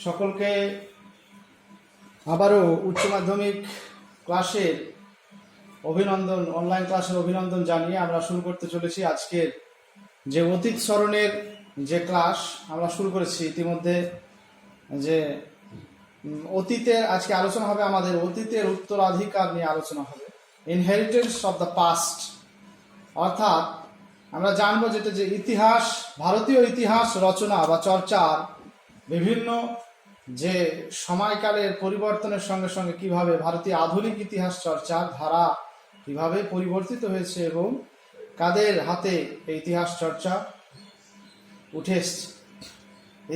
সকলকে আবারও উচ্চ মাধ্যমিক ক্লাসের অভিনন্দন, অনলাইন ক্লাসের অভিনন্দন জানিয়ে আমরা শুরু করতে চলেছি আজকের যে অতীত স্মরণের যে ক্লাস আমরা শুরু করেছি ইতিমধ্যে। যে অতীতের আজকে আলোচনা হবে, আমাদের অতীতের উত্তরাধিকার নিয়ে আলোচনা হবে, ইনহেরিটেন্স অফ দ্য পাস্ট। অর্থাৎ আমরা জানবো যেটা যে ইতিহাস, ভারতীয় ইতিহাস রচনা বা চর্চার বিভিন্ন যে সময়কালের পরিবর্তনের সঙ্গে সঙ্গে কিভাবে ভারতীয় আধুনিক ইতিহাস চর্চার ধারা কিভাবে পরিবর্তিত হয়েছে এবং কাদের হাতে এই ইতিহাস চর্চা উঠে এসছে।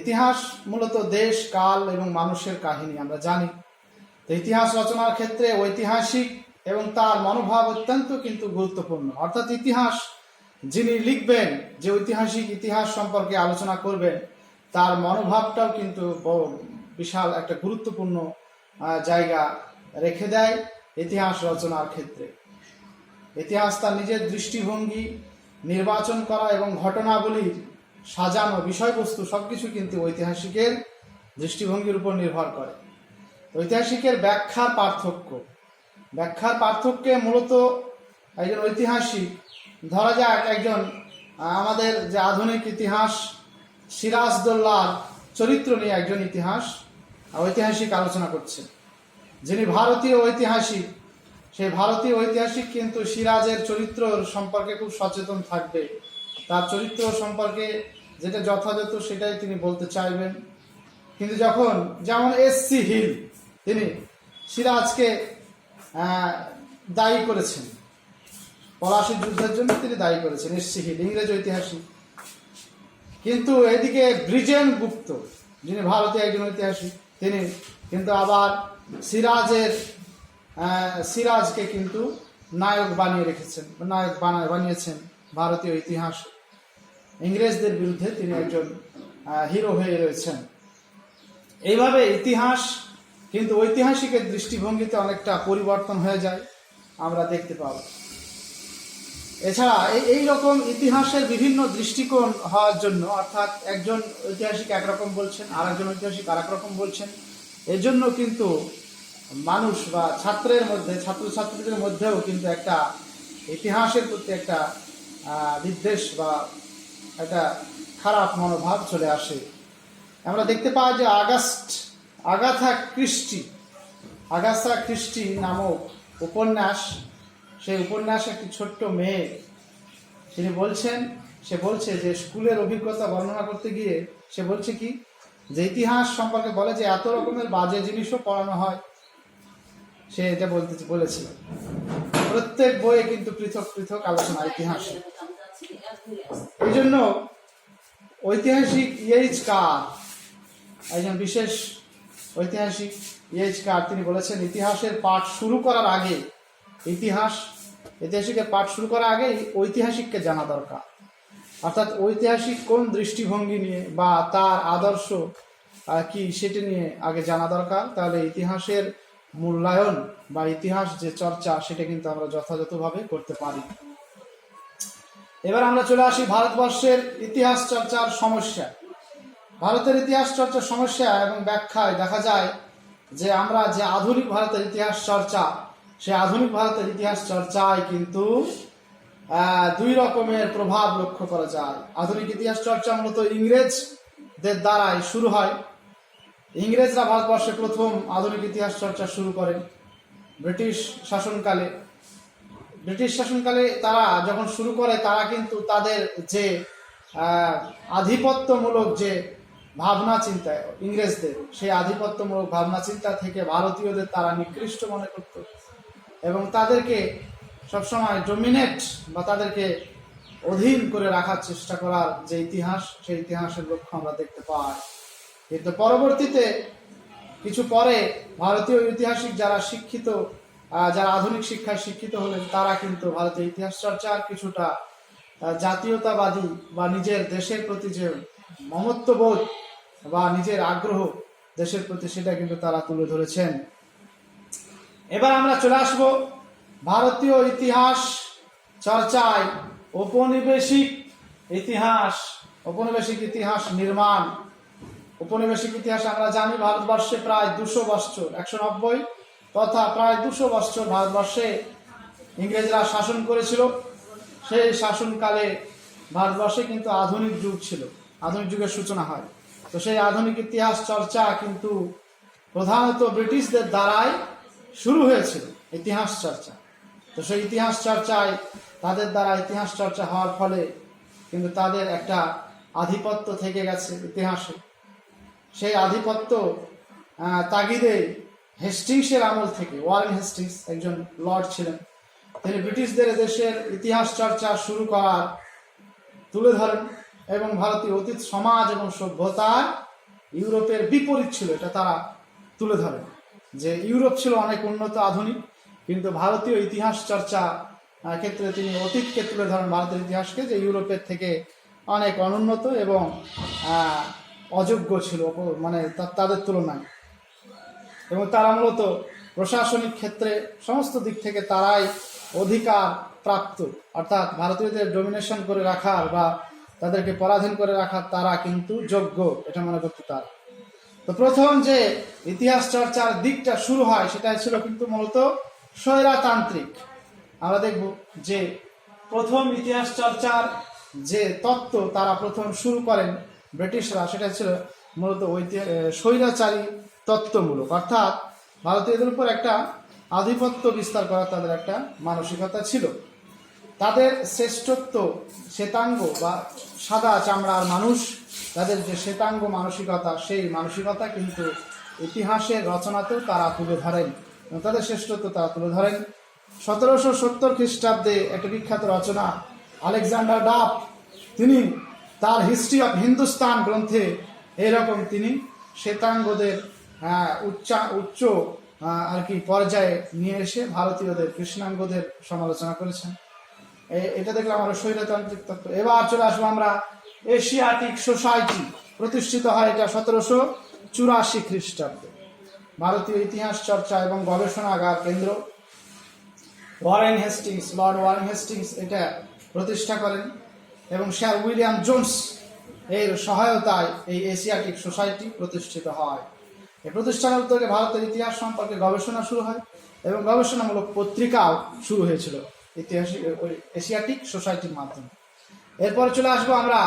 ইতিহাস মূলত দেশ, কাল এবং মানুষের কাহিনী আমরা জানি। তো ইতিহাস রচনার ক্ষেত্রে ঐতিহাসিক এবং তার মনোভাব অত্যন্ত কিন্তু গুরুত্বপূর্ণ। অর্থাৎ ইতিহাস যিনি লিখবেন, যে ঐতিহাসিক ইতিহাস সম্পর্কে আলোচনা করবেন, তার মনোভাবটাও কিন্তু বিশাল একটা গুরুত্বপূর্ণ জায়গা রেখে দেয় ইতিহাস রচনার ক্ষেত্রে। ইতিহাস তার নিজের দৃষ্টিভঙ্গি নির্বাচন করা এবং ঘটনাবলীর সাজানো বিষয়বস্তু সবকিছু কিন্তু ঐতিহাসিকের দৃষ্টিভঙ্গির উপর নির্ভর করে। ঐতিহাসিকের ব্যাখ্যার পার্থক্যে মূলত একজন ঐতিহাসিক, ধরা যাক একজন আমাদের যে আধুনিক ইতিহাস সিরাজদৌল্লার চরিত্র নিয়ে একজন ঐতিহাসিক আলোচনা করছে, যিনি ভারতীয় ঐতিহাসিক। সেই ভারতীয় ঐতিহাসিক কিন্তু সিরাজের চরিত্র সম্পর্কে খুব সচেতন থাকবে, তার চরিত্র সম্পর্কে যেটা যথাযথ সেটাই তিনি বলতে চাইবেন। কিন্তু যখন যেমন এস.সি. হিল, তিনি সিরাজকে দায়ী করেছেন, পলাশীর যুদ্ধের জন্য তিনি দায়ী করেছেন, এস.সি. হিল ইংরেজ ঐতিহাসিক। কিন্তু এদিকে ব্রিজেন গুপ্ত, যিনি ভারতীয় একজন ঐতিহাসিক, তিনি কিন্তু আবার সিরাজকে কিন্তু নায়ক বানিয়েছেন ভারতীয় ইতিহাস। ইংরেজদের বিরুদ্ধে তিনি একজন হিরো হয়ে রয়েছেন। এইভাবে ইতিহাস কিন্তু ঐতিহাসিকের দৃষ্টিভঙ্গিতে অনেকটা পরিবর্তন হয়ে যায়, আমরা দেখতে পাব। এছাড়া এই রকম ইতিহাসের বিভিন্ন দৃষ্টিকোণ হওয়ার জন্য, অর্থাৎ একজন ঐতিহাসিক একরকম বলছেন, আর একজন ঐতিহাসিক আর এক রকম বলছেন, এজন্য কিন্তু মানুষ বা ছাত্রছাত্রীদের মধ্যেও কিন্তু একটা ইতিহাসের প্রতি একটা বিদ্বেষ বা একটা খারাপ মনোভাব চলে আসে। আমরা দেখতে পাই যে আগাথা ক্রিস্টি নামক উপন্যাস, সেই উপন্যাসে একটি ছোট্ট মেয়ে সে বলছে যে স্কুলের অভিজ্ঞতা বর্ণনা করতে গিয়ে সে বলছে কি, যে ইতিহাস সম্পর্কে বলে যে এত রকমের বাজে জিনিসও পড়ানো হয়। সে এটা বলেছিল প্রত্যেক বইয়ে কিন্তু পৃথক পৃথক আলোচনা ইতিহাসে। এই জন্য ঐতিহাসিক একজন বিশেষ ঐতিহাসিক তিনি বলেছেন, ইতিহাসের পাঠ শুরু করার আগে ঐতিহাসিকের পাঠ শুরু করার আগে ঐতিহাসিককে জানা দরকার। অর্থাৎ ঐতিহাসিক কোন দৃষ্টিভঙ্গি নিয়ে বা তার আদর্শ কি সেটি নিয়ে আগে জানা দরকার, তাহলে ইতিহাসের মূল্যায়ন বা ইতিহাস যে চর্চা সেটা কিন্তু আমরা যথাযথভাবে করতে পারি। এবার আমরা চলে আসি ভারতবর্ষের ইতিহাস চর্চার সমস্যা। ভারতের ইতিহাস চর্চার সমস্যা এবং ব্যাখ্যায় দেখা যায় যে আমরা যে আধুনিক ভারতের ইতিহাস চর্চা, সেই আধুনিক ভারতের ইতিহাস চর্চায় কিন্তু দুই রকমের প্রভাব লক্ষ্য করা যায়। আধুনিক ইতিহাস চর্চা মূলত ইংরেজদের দ্বারাই শুরু হয়। ইংরেজরা ভারতবর্ষে প্রথম আধুনিক ইতিহাস চর্চা শুরু করেন ব্রিটিশ শাসনকালে। তারা যখন শুরু করে, তারা কিন্তু তাদের যে আধিপত্যমূলক যে ভাবনা চিন্তা ইংরেজদের, সেই আধিপত্যমূলক ভাবনা চিন্তা থেকে ভারতীয়দের তারা নিকৃষ্ট মনে করত এবং তাদেরকে সবসময় ডোমিনেট বা তাদেরকে অধীন করে রাখার চেষ্টা করার যে ইতিহাস, সেই ইতিহাসের লক্ষ্য আমরা দেখতে পাই। কিন্তু পরবর্তীতে কিছু পরে ভারতীয় ঐতিহাসিক যারা আধুনিক শিক্ষায় শিক্ষিত হলেন, তারা কিন্তু ভারতীয় ইতিহাস চর্চার কিছুটা জাতীয়তাবাদী বা নিজের দেশের প্রতি যে মমত্ববোধ বা নিজের আগ্রহ দেশের প্রতি, সেটা কিন্তু তারা তুলে ধরেছেন। এবার আমরা চলে আসব ভারতীয় ইতিহাস চর্চায় ঔপনিবেশিক ইতিহাস নির্মাণ উপনিবেশিক ইতিহাসে আমরা জানি ভারতবর্ষে প্রায় 200 বছর 190 তথা প্রায় 200 বছর ভারতবর্ষে ইংরেজরা শাসন করেছিল। সেই শাসনকালে ভারতবর্ষে কিন্তু আধুনিক যুগ ছিল, আধুনিক যুগের সূচনা হয়। তো সেই আধুনিক ইতিহাস চর্চা কিন্তু প্রধানত ব্রিটিশদের দ্বারাই শুরু হয়েছিল, ইতিহাস চর্চা। তো সেই ইতিহাস চর্চায় তাদের দ্বারা ইতিহাস চর্চা হওয়ার ফলে কিন্তু তাদের একটা আধিপত্য থেকে গেছে ইতিহাসে। সেই আধিপত্য তাগিদে হেস্টিংসের আমল থেকে, ওয়ারেন হেস্টিংস একজন লর্ড ছিলেন, তিনি ব্রিটিশদের দেশের ইতিহাস চর্চা শুরু করার তুলে ধরেন এবং ভারতীয় অতীত সমাজ এবং সভ্যতার ইউরোপের বিপরীত ছিল এটা তারা তুলে ধরেন, যে ইউরোপ ছিল অনেক উন্নত আধুনিক, কিন্তু ভারতীয় ইতিহাস চর্চা ক্ষেত্রে তিনি অতীতকে তুলে ধরেন, ভারতের ইতিহাসকে, যে ইউরোপের থেকে অনেক অনুন্নত এবং অযোগ্য ছিল মানে তাদের তুলনায়। এবং তারা মূলত প্রশাসনিক ক্ষেত্রে সমস্ত দিক থেকে তারাই অধিকার প্রাপ্ত, অর্থাৎ ভারতীয়দের ডোমিনেশন করে রাখার বা তাদেরকে পরাধীন করে রাখার তারা কিন্তু যোগ্য, এটা মনে করতে তারা। তো প্রথম যে ইতিহাস চর্চার দিকটা শুরু হয় সেটা ছিল কিন্তু মূলত স্বৈরতান্ত্রিক। আমরা দেখব যে প্রথম ইতিহাস চর্চার যে তত্ত্ব তারা প্রথম শুরু করেন ব্রিটিশরা, সেটা ছিল মূলত স্বৈরাচারী তত্ত্বমূলক, অর্থাৎ ভারতীয়দের উপর একটা আধিপত্য বিস্তার করার তাদের একটা মানসিকতা ছিল। তাদের শ্রেষ্ঠত্ব, শ্বেতাঙ্গ বা সাদা চামড়ার মানুষ, তাদের যে শ্বেতাঙ্গ মানসিকতা, সেই মানসিকতা কিন্তু ইতিহাসের রচনাতেও তারা তুলে ধরেন এবং তাদের শ্রেষ্ঠত্ব তারা তুলে ধরেন। 1770 খ্রিস্টাব্দে একটা বিখ্যাত রচনা আলেকজান্ডার ডাফ, তিনি তার হিস্ট্রি অফ হিন্দুস্তান গ্রন্থে এরকম তিনি শ্বেতাঙ্গদের উচ্চ আর কি পর্যায়ে নিয়ে এসে ভারতীয়দের কৃষ্ণাঙ্গদের সমালোচনা করেছেন। এটা দেখলাম আমরা স্বৈরতান্ত্রিক তত্ত্ব। এবার চলে আসবো আমরা এশিয়াটিক সোসাইটি, প্রতিষ্ঠিত হয় এটা 1784 খ্রিস্টাব্দে। ভারতীয় ইতিহাস চর্চা এবং গবেষণাগার কেন্দ্র Warren Hastings, Lord Warren Hastings এটা প্রতিষ্ঠা করেন এবং স্যার উইলিয়াম জোন্স এর সহায়তায় এই এশিয়াটিক সোসাইটি প্রতিষ্ঠিত হয়। এই প্রতিষ্ঠানের উদ্যোগে ভারতের ইতিহাস সম্পর্কে গবেষণা শুরু হয় এবং গবেষণামূলক পত্রিকাও শুরু হয়েছিল এশিয়াটিক সোসাইটির মাধ্যমে। এরপরে চলে আসবো আমরা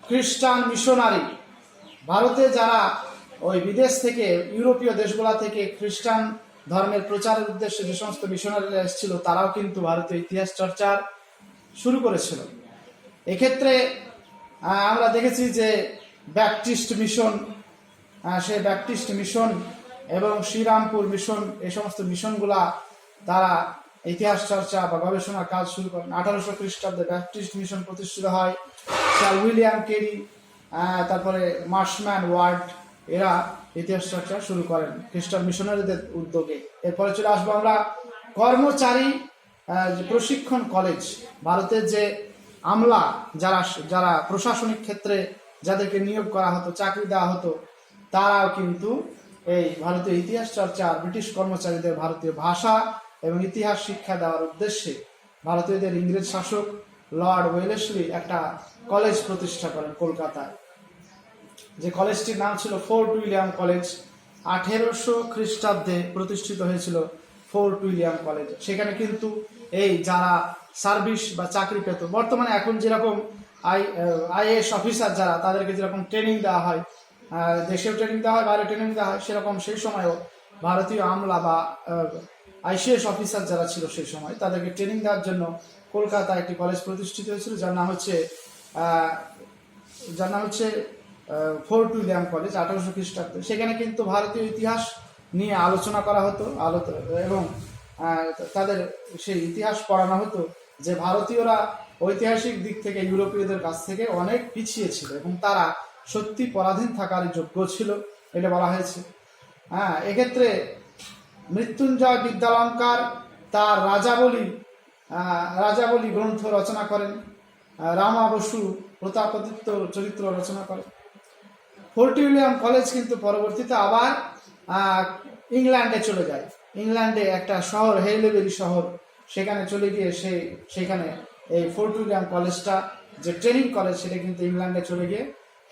খ্রিস্টান মিশনারি। ভারতে যারা ওই বিদেশ থেকে, ইউরোপীয় দেশগুলা থেকে খ্রিস্টান ধর্মের প্রচারের উদ্দেশ্যে যে সমস্ত মিশনারিরা এসেছিল, তারাও কিন্তু ভারতীয় ইতিহাস চর্চার শুরু করেছিল। এক্ষেত্রে আমরা দেখেছি যে ব্যাপটিস্ট মিশন, সেই ব্যাপটিস্ট মিশন এবং শ্রীরামপুর মিশন, এই সমস্ত মিশনগুলা তারা ইতিহাস চর্চা বা গবেষণার কাজ শুরু করেন। 1800 খ্রিস্টাব্দে ব্যাপটিস্ট মিশন প্রতিষ্ঠিত হয়। স্যার উইলিয়াম কেরি, তারপরে মার্শম্যান ওয়ার্ড, এরা ইতিহাস চর্চা শুরু করেন খ্রিস্টান মিশনারিদের উদ্যোগে। এরপরে চলে আসবো আমরা কর্মচারী প্রশিক্ষণ কলেজ। ভারতের যে আমলা যারা প্রশাসনিক ক্ষেত্রে যাদেরকে নিয়োগ করা হতো, চাকরি দেওয়া হতো, তারাও কিন্তু এই ভারতীয় ইতিহাস চর্চা ব্রিটিশ কর্মচারীদের ভারতীয় ভাষা এবং ইতিহাস শিক্ষা দেওয়ার উদ্দেশ্যে ভারতীয়দের ইংরেজ শাসক লর্ড ওয়েলেসলি একটা কলেজ প্রতিষ্ঠা করেন কলকাতায়। যে কলেজটির নাম ছিল ফোর্ট উইলিয়াম কলেজ। 1800 খ্রিস্টাব্দে প্রতিষ্ঠিত হয়েছিল ফোর্ট উইলিয়াম কলেজ। সেখানে কিন্তু এই যারা সার্ভিস বা চাকরি পেত, বর্তমানে এখন যেরকম আইএএস অফিসার যারা, তাদেরকে যেরকম ট্রেনিং দেওয়া হয়, দেশেও ট্রেনিং দেওয়া হয়, বাইরে ট্রেনিং দেওয়া হয়, সেরকম সেই সময়ও ভারতীয় আমলা বা আইসিএস অফিসার যারা ছিল সেই সময়, তাদেরকে ট্রেনিং দেওয়ার জন্য কলকাতায় একটি কলেজ প্রতিষ্ঠিত হয়েছিল, যার নাম হচ্ছে ফোর্ট উইলিয়াম কলেজ। 1800 খ্রিস্টাব্দে সেখানে কিন্তু ভারতীয় ইতিহাস নিয়ে আলোচনা করা হতো এবং তাদের সেই ইতিহাস পড়ানো হতো যে ভারতীয়রা ঐতিহাসিক দিক থেকে ইউরোপীয়দের কাছ থেকে অনেক পিছিয়ে ছিল এবং তারা সত্যি পরাধীন থাকার যোগ্য ছিল, এটা বলা হয়েছে। এক্ষেত্রে মৃত্যুঞ্জয় বিদ্যালঙ্কার তার রাজাবলী গ্রন্থ রচনা করেন। রামা বসু প্রতাপাদিত্য চরিত্র রচনা করেন। ফোর্ট উইলিয়াম কলেজ কিন্তু পরবর্তীতে আবার ইংল্যান্ডে চলে যায়। ইংল্যান্ডে একটা শহর, হেইলেবেরি শহর, সেখানে চলে গিয়ে সেখানে এই ফোর্ট উইলিয়াম কলেজটা যে ট্রেনিং কলেজ, সেটা কিন্তু ইংল্যান্ডে চলে গিয়ে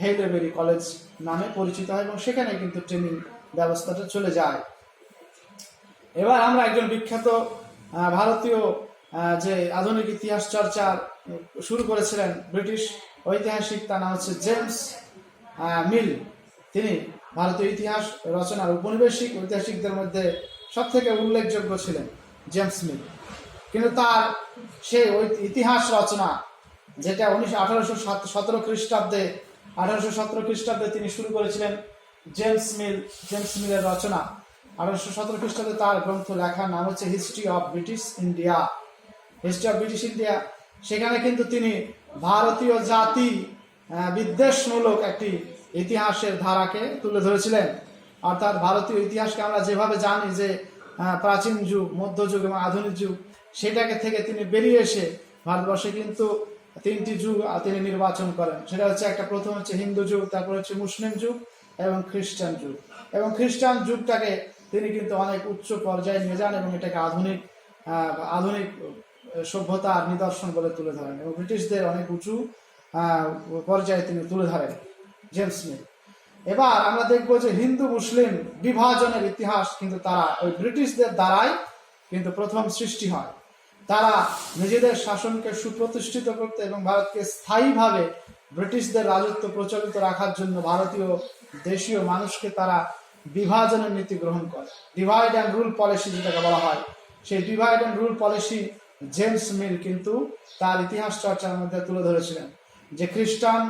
হেইডেলবেরি কলেজ নামে পরিচিত হয় এবং সেখানে কিন্তু ট্রেনিং ব্যবস্থাটা চলে যায়। এবার আমরা একজন বিখ্যাত ভারতীয় যে আধুনিক ইতিহাস চর্চার শুরু করেছিলেন ব্রিটিশ ঐতিহাসিক, তার নাম হচ্ছে জেমস মিল। তিনি ভারতীয় ইতিহাস রচনার ঔপনিবেশিক ঐতিহাসিকদের মধ্যে সব থেকে উল্লেখযোগ্য ছিলেন জেমস মিল। কিন্তু তার সেই ইতিহাস রচনা যেটা 1817 খ্রিস্টাব্দে তিনি শুরু করেছিলেন, জেমস মিলের রচনা 1817 খ্রিস্টাব্দে তার গ্রন্থ লেখার নাম হচ্ছে হিস্ট্রি অফ ব্রিটিশ ইন্ডিয়া। সেখানে কিন্তু তিনি ভারতীয় জাতি বিদ্বেষমূলক একটি ইতিহাসের ধারাকে তুলে ধরেছিলেন। অর্থাৎ ভারতীয় ইতিহাসকে আমরা যেভাবে জানি যে প্রাচীন যুগ, মধ্যযুগ এবং আধুনিক যুগ, সেটাকে থেকে তিনি বেরিয়ে এসে ভারতবর্ষে কিন্তু 3টি যুগ তিনি নির্বাচন করেন। সেটা হচ্ছে প্রথম হচ্ছে হিন্দু যুগ, তারপর হচ্ছে মুসলিম যুগ এবং খ্রিস্টান যুগ। এবং খ্রিস্টান যুগটাকে তিনি কিন্তু অনেক উচ্চ পর্যায়ে নিয়ে যান এবং এটাকে আধুনিক সভ্যতার নিদর্শন বলে তুলে ধরেন এবং ব্রিটিশদের অনেক উঁচু পর্যায়ে তিনি তুলে ধরেন জেমস মিল। এবার আমরা দেখব যে হিন্দু মুসলিম বিভাজনের ইতিহাস কিন্তু তারা ওই ব্রিটিশদের দ্বারাই কিন্তু প্রথম সৃষ্টি হয়। তারা নিজেদের শাসনকে সুপ্রতিষ্ঠিত করতে এবং ভারতকে স্থায়ীভাবে ব্রিটিশদের রাজত্ব প্রচলিত রাখার জন্য ভারতীয় দেশীয় মানুষকে তারা বিভাজনের নীতি গ্রহণ করে। ডিভাইড অ্যান্ড রুল পলিসি যেটাকে বলা হয়, সেই divide and rule policy James Mill কিন্তু তার ইতিহাস চর্চার মধ্যে তুলে ধরেছিলেন। যে খ্রিস্টান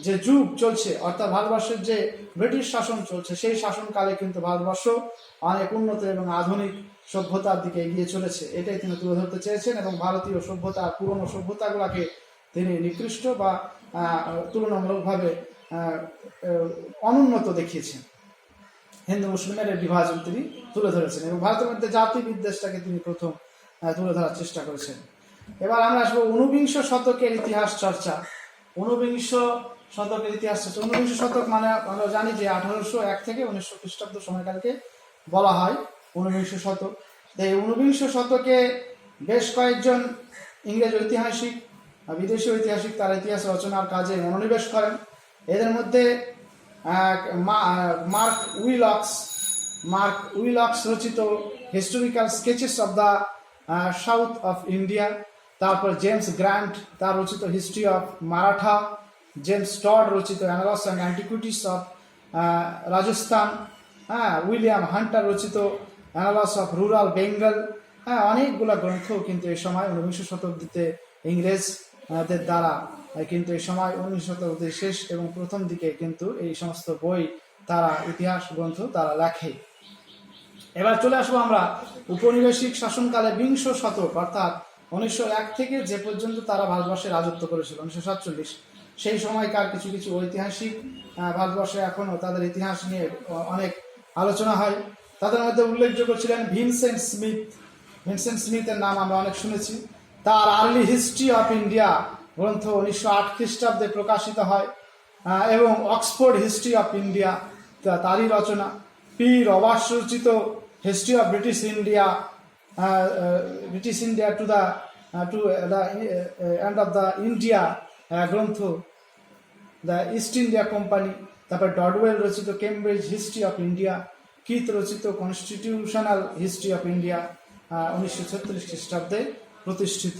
যে যুগ চলছে, অর্থাৎ ভারতবর্ষের যে ব্রিটিশ শাসন চলছে, সেই শাসনকালে কিন্তু ভারতবর্ষ অনেক উন্নত এবং আধুনিক সভ্যতার দিকে এগিয়ে চলেছে, এটাই তিনি তুলে ধরতে চেয়েছেন। এবং ভারতীয় সভ্যতা, পুরনো সভ্যতাগুলোকে তিনি নিকৃষ্ট বা তুলনামূলকভাবে অনুন্নত দেখিয়েছেন। হিন্দু মুসলিমের বিভাজন তিনি তুলে ধরেছেন এবং ভারতের মধ্যে জাতি বিদ্বেষটাকে তিনি প্রথম তুলে ধরার চেষ্টা করেছেন। এবার আমরা আসবো ঊনবিংশ শতকের ইতিহাস চর্চা। ঊনবিংশ শতক মানে আমরা জানি যে 1801 থেকে 1900 খ্রিস্টাব্দ সময়কালকে বলা হয় ঊনবিংশ শতক। এই ঊনবিংশ শতকে বেশ কয়েকজন ইংরেজ ঐতিহাসিক, বিদেশি ঐতিহাসিক তার ইতিহাস রচনার কাজে মনোনিবেশ করেন। এদের মধ্যে মার্ক উইলক্স রচিত historical sketches of the south of India, তারপর জেমস গ্র্যান্ট তার রচিত history of Maratha, James Tod রচিত annals and antiquities of Rajasthan, William Hunter রচিত অ্যানালস অফ রুরাল বেঙ্গল। অনেকগুলো গ্রন্থ কিন্তু এই সময় ঊনবিংশ শতাব্দীতে ইংরেজদের দ্বারা কিন্তু এই সময় 19 শতাব্দীর শেষ এবং প্রথম দিকে কিন্তু এই সমস্ত বই তারা ইতিহাস গ্রন্থ তারা লেখে। এবার চলে আসবো আমরা উপনিবেশিক শাসনকালে বিংশ শতক, অর্থাৎ 1901 থেকে যে পর্যন্ত তারা ভারতবর্ষে রাজত্ব করেছিল 1947, সেই সময়কার কিছু কিছু ঐতিহাসিক ভারতবর্ষে এখনো তাদের ইতিহাস নিয়ে অনেক আলোচনা হয়। তাদের মধ্যে উল্লেখযোগ্য ছিলেন ভিনসেন্ট স্মিথের নাম আমরা অনেক শুনেছি। তার আর্লি হিস্ট্রি অফ ইন্ডিয়া গ্রন্থ 1908 খ্রিস্টাব্দে প্রকাশিত হয় এবং অক্সফোর্ড হিস্ট্রি অফ ইন্ডিয়া তারই রচনা। পি রবার্টস রচিত history of British India to the end of the India গ্রন্থ, দ্য ইস্ট ইন্ডিয়া কোম্পানি। তারপর ডডওয়েল রচিত Cambridge history of India, Keith রচিত কনস্টিটিউশনাল হিস্ট্রি অফ ইন্ডিয়া 1936 খ্রিস্টাব্দে প্রতিষ্ঠিত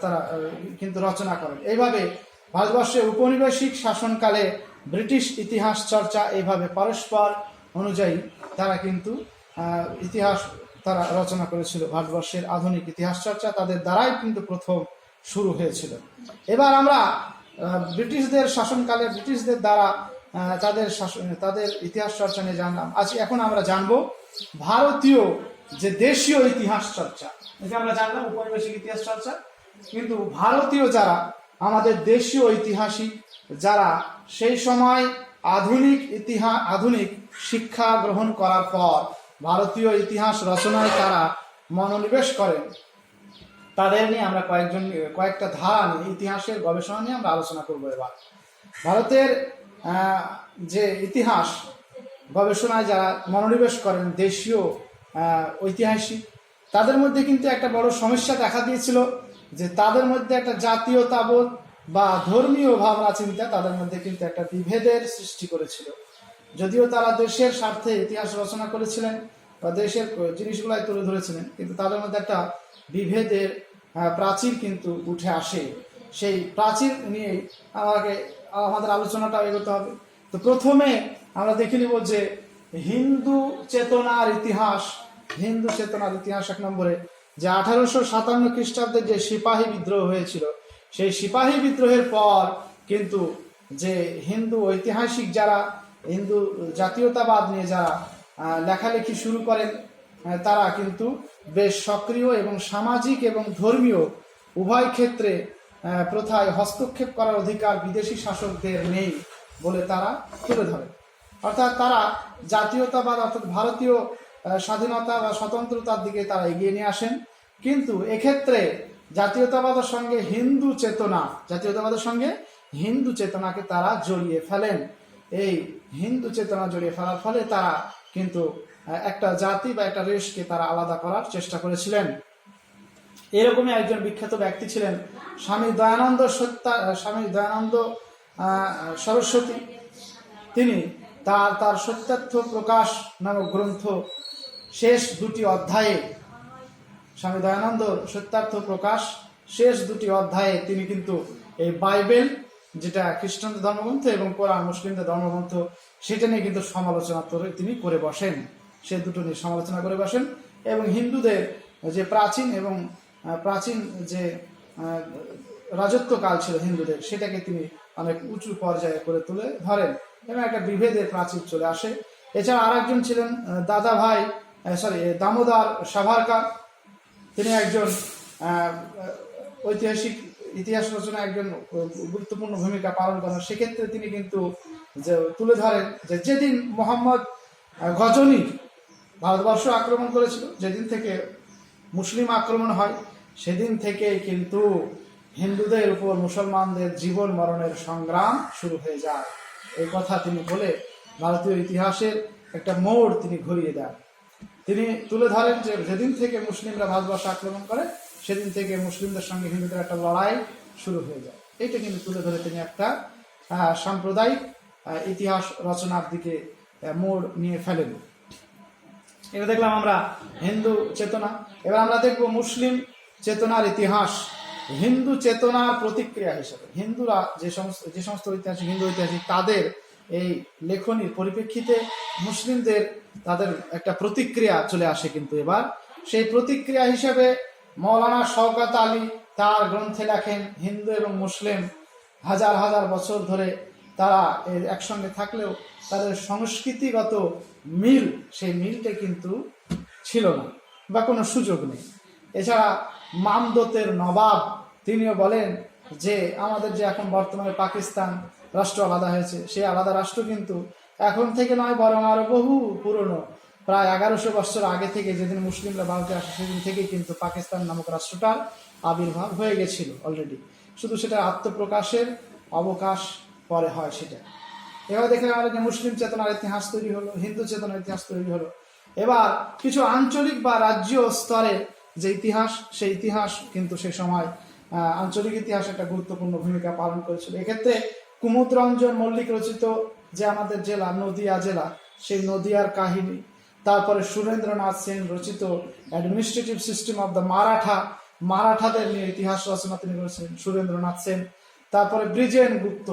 তারা কিন্তু রচনা করেন। এইভাবে ভারতবর্ষে উপনিবেশিক শাসনকালে ব্রিটিশ ইতিহাস চর্চা এইভাবে পরস্পর অনুযায়ী তারা কিন্তু ইতিহাস তারা রচনা করেছিল। ভারতবর্ষের আধুনিক ইতিহাস চর্চা তাদের দ্বারাই কিন্তু প্রথম শুরু হয়েছিল। এবার আমরা ব্রিটিশদের শাসনকালে ব্রিটিশদের দ্বারা তাদের ইতিহাস চর্চা নিয়ে জানলাম। এখন আমরা জানবো ভারতীয় যে দেশীয় ইতিহাস চর্চা। এটা আমরা জানলাম উপনিবেশিক ইতিহাস চর্চা, কিন্তু ভারতীয় যারা আমাদের দেশীয় ঐতিহাসিক যারা সেই সময় আধুনিক শিক্ষা গ্রহণ করার পর ভারতীয় ইতিহাস রচনায় তারা মনোনিবেশ করেন, তাদের নিয়ে আমরা কয়েকটা ধারা নিয়ে ইতিহাসের গবেষণা নিয়ে আমরা আলোচনা করব। এবার ভারতের যে ইতিহাস গবেষণায় যারা মনোনিবেশ করেন দেশীয় ঐতিহাসিক, তাদের মধ্যে কিন্তু একটা বড় সমস্যা দেখা দিয়েছিল যে তাদের মধ্যে একটা জাতীয়তাবোধ বা ধর্মীয় ভাবনা চিন্তা তাদের মধ্যে কিন্তু একটা বিভেদের সৃষ্টি করেছিল। যদিও তারা দেশের স্বার্থে ইতিহাস রচনা করেছিলেন বা দেশের জিনিসগুলাই তুলে ধরেছিলেন, কিন্তু তাদের মধ্যে একটা বিভেদের প্রাচীর কিন্তু উঠে আসে। সেই প্রাচীর নিয়ে আমাদের আলোচনাটা এগোতে হবে। তো প্রথমে আমরা দেখে নিব যে হিন্দু চেতনার ইতিহাস। হিন্দু চেতনার ইতিহাস 1 নম্বরে যে 1857 খ্রিস্টাব্দে যে সিপাহী বিদ্রোহ হয়েছিল, সেই সিপাহী বিদ্রোহের পর কিন্তু যে হিন্দু ঐতিহাসিক যারা হিন্দু জাতীয়তাবাদ নিয়ে যারা লেখালেখি শুরু করেন, তারা কিন্তু বেশ সক্রিয় এবং সামাজিক এবং ধর্মীয় উভয় ক্ষেত্রে প্রথায় হস্তক্ষেপ করার অধিকার বিদেশি শাসকদের নেই বলে তারা তুলে ধরে। অর্থাৎ তারা জাতীয়তাবাদ অর্থাৎ ভারতীয় স্বাধীনতা বা স্বতন্ত্রতার দিকে তারা এগিয়ে নিয়ে আসেন, কিন্তু এক্ষেত্রে জাতীয়তাবাদের সঙ্গে হিন্দু চেতনাকে তারা জড়িয়ে ফেলেন। এই হিন্দু চেতনা জড়িয়ে ফেলার ফলে তারা কিন্তু একটা জাতি বা একটা রেশকে তারা আলাদা করার চেষ্টা করেছিলেন। এরকমই একজন বিখ্যাত ব্যক্তি ছিলেন স্বামী দয়ানন্দ সরস্বতী। তিনি তার সত্যার্থ প্রকাশ নামক গ্রন্থ শেষ 2টি অধ্যায়ে, স্বামী দয়ানন্দ সত্যার্থ প্রকাশ শেষ 2টি অধ্যায়ে তিনি কিন্তু এই বাইবেল, যেটা খ্রিস্টানদের ধর্মগ্রন্থ, এবং কোরআন মুসলিমদের ধর্মগ্রন্থ, সেটা নিয়ে কিন্তু সমালোচনা তিনি করে বসেন। সে দুটো নিয়ে সমালোচনা করে বসেন এবং হিন্দুদের যে প্রাচীন যে রাজত্বকাল ছিল হিন্দুদের, সেটাকে তিনি অনেক উঁচু পর্যায়ে করে তুলে ধরেন এবং একটা বিভেদের প্রাচীর চলে আসে। এছাড়া আরেকজন ছিলেন দামোদর সাভারকার। তিনি একজন ঐতিহাসিক ইতিহাস রচনা একজন গুরুত্বপূর্ণ ভূমিকা পালন করেন। সেক্ষেত্রে তিনি কিন্তু যে তুলে ধরেন যে যেদিন মোহাম্মদ গজনী ভারতবর্ষ আক্রমণ করেছিল, যেদিন থেকে মুসলিম আক্রমণ হয়, সেদিন থেকে কিন্তু হিন্দুদের উপর মুসলমানদের জীবন মরণের সংগ্রাম শুরু হয়ে যায়। এই কথা তিনি বলে ভারতীয় ইতিহাসের একটা মোড় তিনি ঘুরিয়ে দেন। তিনি তুলে ধরেন যে যেদিন থেকে মুসলিমরা ভারতবর্ষ আক্রমণ করে, সেদিন থেকে মুসলিমদের সঙ্গে হিন্দুদের একটা লড়াই শুরু হয়ে যায়। এটা কিন্তু তুলে ধরে তিনি একটা সাম্প্রদায়িক ইতিহাস রচনার দিকে মোড় নিয়ে ফেলেন। এটা দেখলাম আমরা হিন্দু চেতনা। এবার আমরা দেখব মুসলিম চেতনার ইতিহাস। হিন্দু চেতনার প্রতিক্রিয়া হিসেবে হিন্দুরা যে সমস্ত ঐতিহাসিক হিন্দু ঐতিহাসিক তাদের এই লেখনীর পরিপ্রেক্ষিতে মুসলিমদের তাদের একটা প্রতিক্রিয়া চলে আসে। কিন্তু এবার সেই প্রতিক্রিয়া হিসেবে মৌলানা শওকত আলী তার গ্রন্থে লেখেন, হিন্দু এবং মুসলিম হাজার হাজার বছর ধরে তারা একসঙ্গে থাকলেও তাদের সংস্কৃতিগত মিল, সেই মিলটা কিন্তু ছিল না বা কোনো সুযোগ নেই। এছাড়া মামদতের নবাব তিনিও বলেন যে আমাদের যে এখন বর্তমানে পাকিস্তান রাষ্ট্র আলাদা হয়েছে, সেই আলাদা রাষ্ট্র কিন্তু এখন থেকে নয়, বরং আরো বহু পুরনো, প্রায় 1100 বছর আগে থেকে, যেদিন মুসলিমরা ভারতে আসে সেদিন থেকেই কিন্তু পাকিস্তান নামক রাষ্ট্রটার আবির্ভাব হয়ে গেছিল অলরেডি। শুধু সেটা আত্মপ্রকাশের অবকাশ পরে হয় সেটা। এবার দেখলাম আমরা যে মুসলিম চেতনার ইতিহাস তৈরি হলো, হিন্দু চেতনার ইতিহাস তৈরি হলো। এবার কিছু আঞ্চলিক বা রাজ্য স্তরের যে ইতিহাস, সেই ইতিহাস কিন্তু সে সময় আঞ্চলিক ইতিহাস একটা গুরুত্বপূর্ণ ভূমিকা পালন করেছিল। এক্ষেত্রে কুমুদরঞ্জন মল্লিক রচিত যে আমাদের জেলা নদিয়া জেলা, সেই নদিয়ার কাহিনী, তারপরে সুরেন্দ্রনাথ সেন রচিত অ্যাডমিনিস্ট্রেটিভ সিস্টেম অব দ্য মারাঠাদের নিয়ে ইতিহাস রচনা তিনি করেছিলেন সুরেন্দ্রনাথ সেন। তারপরে ব্রিজেন গুপ্ত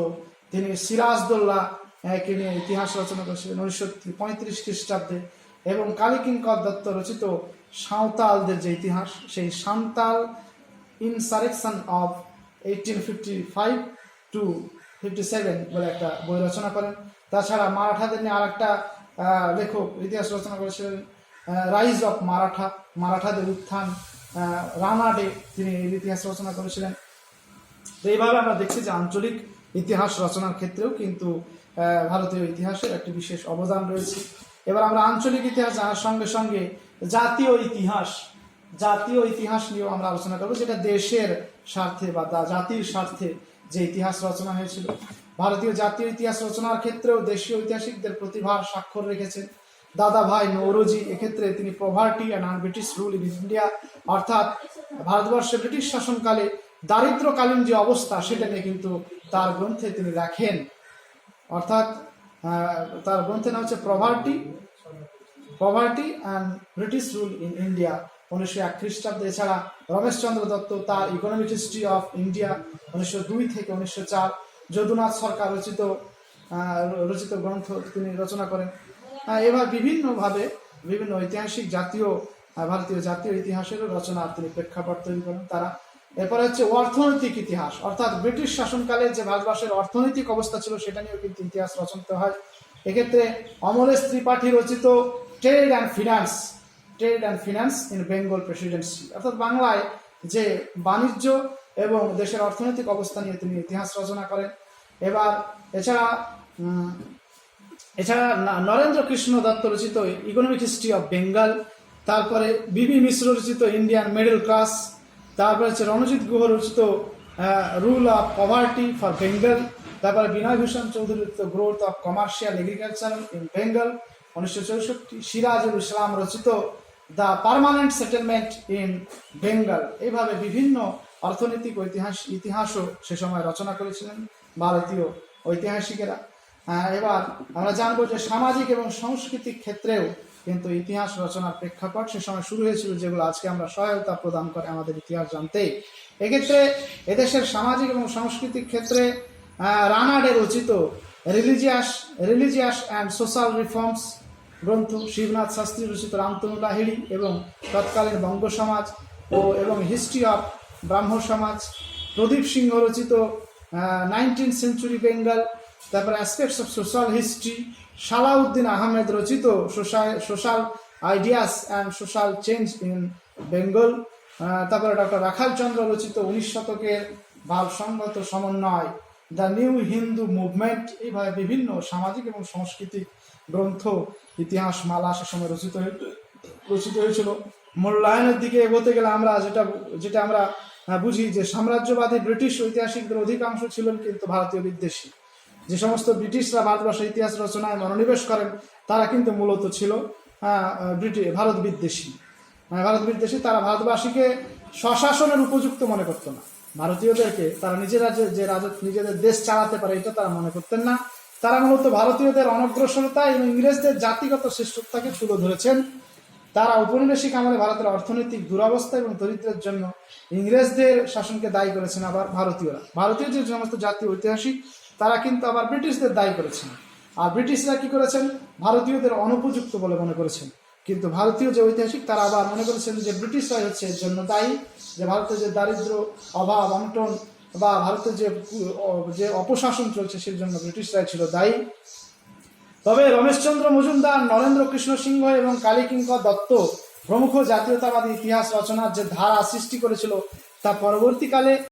তিনি সিরাজদৌল্লাহকে নিয়ে ইতিহাস রচনা করেছিলেন 1935 খ্রিস্টাব্দে। এবং কালীকিঙ্কর দত্ত রচিত সাঁওতালদের যে ইতিহাস, সেই সাঁওতাল ইনসারেকশন অফ 1855 to 57 বলে একটা বই রচনা করেন। তাছাড়া মারাঠাদের নিয়ে আর একটা লেখক ইতিহাস রচনা করেছিলেন রাইজ অফ মারাঠাদের উত্থান, রানাডে, তিনি ইতিহাস রচনা করেছিলেন। তো এইভাবে আমরা দেখছি যে আঞ্চলিক ইতিহাস রচনার ক্ষেত্রেও কিন্তু ভারতীয় ইতিহাসের একটি বিশেষ অবদান রয়েছে। এবার আমরা আঞ্চলিক ইতিহাস জানার সঙ্গে সঙ্গে জাতীয় ইতিহাস নিয়েও আমরা আলোচনা করবো, যেটা দেশের স্বার্থে বা জাতির স্বার্থে যে ইতিহাস রচনা হয়েছিল। ভারতীয় জাতীয় ইতিহাস রচনার ক্ষেত্রেও দেশীয় ঐতিহাসিকদের প্রতিভার স্বাক্ষর রেখেছেন দাদা ভাই নৌরোজি। এক্ষেত্রে তিনি poverty and British rule in India, অর্থাৎ ভারতবর্ষে ব্রিটিশ শাসনকালে দারিদ্রকালীন যে অবস্থা সেটা নিয়ে কিন্তু তার গ্রন্থে তিনি লেখেন। অর্থাৎ তার গ্রন্থের নাম হচ্ছে poverty and British rule in India, 1901 খ্রিস্টাব্দে। এছাড়া রমেশচন্দ্র দত্ত তার ইকোনমিক হিস্ট্রি অফ ইন্ডিয়া 1902 থেকে 1904, যদুনাথ সরকার রচিত গ্রন্থ তিনি রচনা করেন। এবার বিভিন্ন ঐতিহাসিক ভারতীয় জাতীয় ইতিহাসেরও রচনা তিনি প্রেক্ষাপট তৈরি করেন তারা। এরপরে হচ্ছে অর্থনৈতিক ইতিহাস, অর্থাৎ ব্রিটিশ শাসনকালে যে ভারতবর্ষের অর্থনৈতিক অবস্থা ছিল সেটা নিয়েও কিন্তু ইতিহাস রচনা হয়। এক্ষেত্রে অমলেশ ত্রিপাঠী রচিত trade and finance in Bengal Presidency, অর্থাৎ বাংলায় যে বাণিজ্য এবং দেশের অর্থনৈতিক অবস্থা নিয়ে তিনি ইতিহাস রচনা করেন। এছাড়া নরেন্দ্র কৃষ্ণ দত্ত রচিত ইকোনমিক হিস্ট্রি অফ বেঙ্গল, তারপরে বিবি মিশ্র রচিত ইন্ডিয়ান মিডল ক্লাস, তারপরে হচ্ছে রণজিৎ গুহ রচিত rule of poverty for Bengal, তারপরে বিনয় ভূষণ চৌধুরী রচিত growth of commercial agriculture in Bengal 1964, Sirajul Islam রচিত the permanent settlement in Bengal. এইভাবে বিভিন্ন অর্থনৈতিক ইতিহাসও সে সময় রচনা করেছিলেন ভারতীয় ঐতিহাসিকেরা। এবার আমরা জানবো যে সামাজিক এবং সাংস্কৃতিক ক্ষেত্রেও কিন্তু ইতিহাস রচনার প্রেক্ষাপট সে সময় শুরু হয়েছিল, যেগুলো আজকে আমরা সহায়তা প্রদান করে আমাদের ইতিহাস জানতে। এক্ষেত্রে এদেশের সামাজিক এবং সাংস্কৃতিক ক্ষেত্রে রানাডে রচিত রিলিজিয়াস অ্যান্ড সোশ্যাল রিফর্মস গ্রন্থ, শিবনাথ শাস্ত্রী রচিত রামতনু লাহিড়ী এবং তৎকালীন বঙ্গ সমাজ এবং হিস্ট্রি অফ ব্রাহ্ম সমাজ, প্রদীপ সিংহ রচিত 19th সেঞ্চুরি বেঙ্গল, তারপরে aspects of social history, Salahuddin Ahmed রচিত social ideas and social change in Bengal, তারপরে ডক্টর রাখাল চন্দ্র রচিত 19 শতকের ভারসংগত সমন্বয়, দ্য নিউ হিন্দু মুভমেন্ট। এইভাবে বিভিন্ন সামাজিক এবং সাংস্কৃতিক গ্রন্থ ইতিহাস মালা সে সময় রচিত হয়েছিল। মূল্যায়নের দিকে এগোতে গেলে আমরা যেটা আমরা বুঝি যে সাম্রাজ্যবাদী ব্রিটিশ ঐতিহাসিকদের অধিকাংশ ছিলেন কিন্তু ভারতীয় বিদ্বেষী। যে সমস্ত ব্রিটিশরা ভারতবর্ষের ইতিহাস রচনায় মনোনিবেশ করেন তারা কিন্তু মূলত ছিল ভারত বিদ্বেষী। তারা ভারতবাসীকে স্বশাসনের উপযুক্ত মনে করতো না। ভারতীয়দেরকে তারা নিজেদের দেশ চালাতে পারে এটা তারা মনে করতেন না। তারা মূলত ভারতীয়দের অনগ্রসরতা এবং ইংরেজদের জাতিগত শ্রেষ্ঠত্বকে তুলে ধরেছেন। তারা ঔপনিবেশিক আমলে ভারতের অর্থনৈতিক দুরবস্থা এবং দরিদ্রের জন্য ইংরেজদের শাসনকে দায়ী করেছেন। আবার ভারতীয় যে সমস্ত জাতীয় ঐতিহাসিক তারা কিন্তু আবার ব্রিটিশদের দায়ী করেছেন। আর ব্রিটিশরা কি করেছেন? ভারতীয়দের অনুপযুক্ত বলে মনে করেছেন। কিন্তু ভারতীয় যে ঐতিহাসিক তারা আবার মনে করেছেন যে ব্রিটিশরাই হচ্ছে এর জন্য দায়ী, যে ভারতের যে দারিদ্র, অভাব, অনটন বা ভারতের যে অপশাসন চলছে সেই জন্য ব্রিটিশরাই ছিল দায়ী। তবে রমেশচন্দ্র মজুমদার, নরেন্দ্র কৃষ্ণ সিংহ এবং কালীকিঙ্কর দত্ত প্রমুখ জাতীয়তাবাদী ইতিহাস রচনার যে ধারা সৃষ্টি করেছিল তা পরবর্তীকালে